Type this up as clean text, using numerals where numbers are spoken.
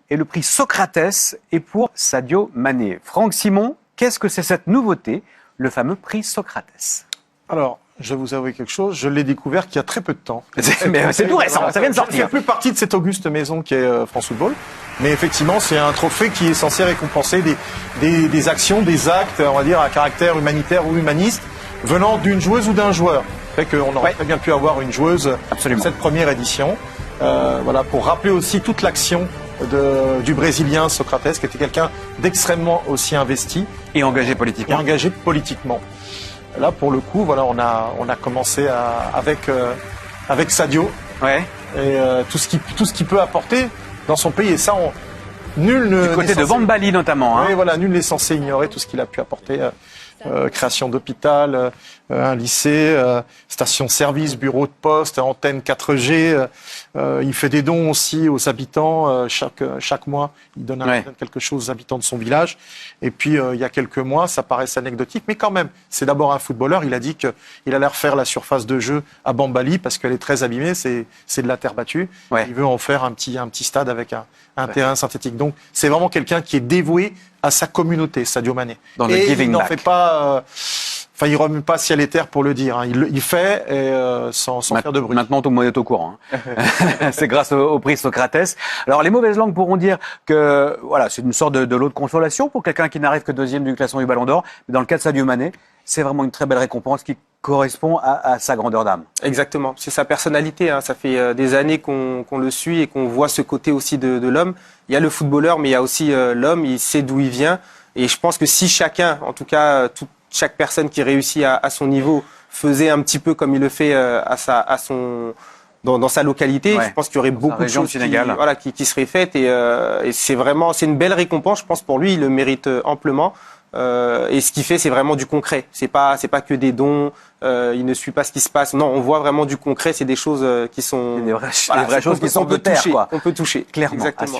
et le prix Socrates est pour Sadio Mané. Franck Simon, qu'est-ce que c'est cette nouveauté, le fameux prix Socrates? Alors, je vais vous avouer quelque chose, je l'ai découvert qu'il y a très peu de temps. Mais c'est tout récent, ça vient de sortir. Je ne fais plus partie de cette auguste maison qui est France Football. Mais effectivement, c'est un trophée qui est censé récompenser des actions, des actes, on va dire, à caractère humanitaire ou humaniste, venant d'une joueuse ou d'un joueur. Fait qu'on aurait très bien pu avoir une joueuse pour cette première édition. Voilà, pour rappeler aussi toute l'action du Brésilien Socrates, qui était quelqu'un d'extrêmement aussi investi. Et engagé politiquement. Là, pour le coup, voilà, on a commencé avec Sadio. Ouais. Et tout ce qu'il peut apporter dans son pays. Et ça, nul ne. Du côté de Bambali notamment. Oui, voilà, nul n'est censé ignorer tout ce qu'il a pu apporter. Création d'hôpital, un lycée, station-service, bureau de poste, antenne 4G. Il fait des dons aussi aux habitants. Chaque mois, il donne quelque chose aux habitants de son village. Et puis, il y a quelques mois, ça paraissait anecdotique, mais quand même, c'est d'abord un footballeur. Il a dit qu'il allait refaire la surface de jeu à Bambali parce qu'elle est très abîmée, c'est de la terre battue. Ouais. Il veut en faire un petit stade avec un terrain synthétique. Donc, c'est vraiment quelqu'un qui est dévoué à sa communauté, Sadio Mané. Dans le giving il n'en fait pas... il ne remue pas ciel et terre pour le dire. Hein. Il fait sans faire de bruit. Maintenant, tout le monde est au courant. Hein. C'est grâce au prix Socrates. Alors, les mauvaises langues pourront dire que voilà, c'est une sorte de lot de consolation pour quelqu'un qui n'arrive que deuxième du classement du Ballon d'Or. Mais dans le cas de Sadio Mané, c'est vraiment une très belle récompense qui correspond à sa grandeur d'âme. Exactement. C'est sa personnalité. Hein. Ça fait des années qu'on le suit et qu'on voit ce côté aussi de l'homme. Il y a le footballeur, mais il y a aussi l'homme. Il sait d'où il vient. Et je pense que si chacun, en tout cas, chaque personne qui réussit à son niveau faisait un petit peu comme il le fait dans sa localité, je pense qu'il y aurait beaucoup de choses qui seraient faites. Et c'est une belle récompense, je pense, pour lui. Il le mérite amplement. Et ce qu'il fait, c'est vraiment du concret. C'est pas que des dons. Il ne suit pas ce qui se passe. Non, on voit vraiment du concret. C'est des choses qui sont des vraies choses qui sont on peut toucher. Clairement. Exactement.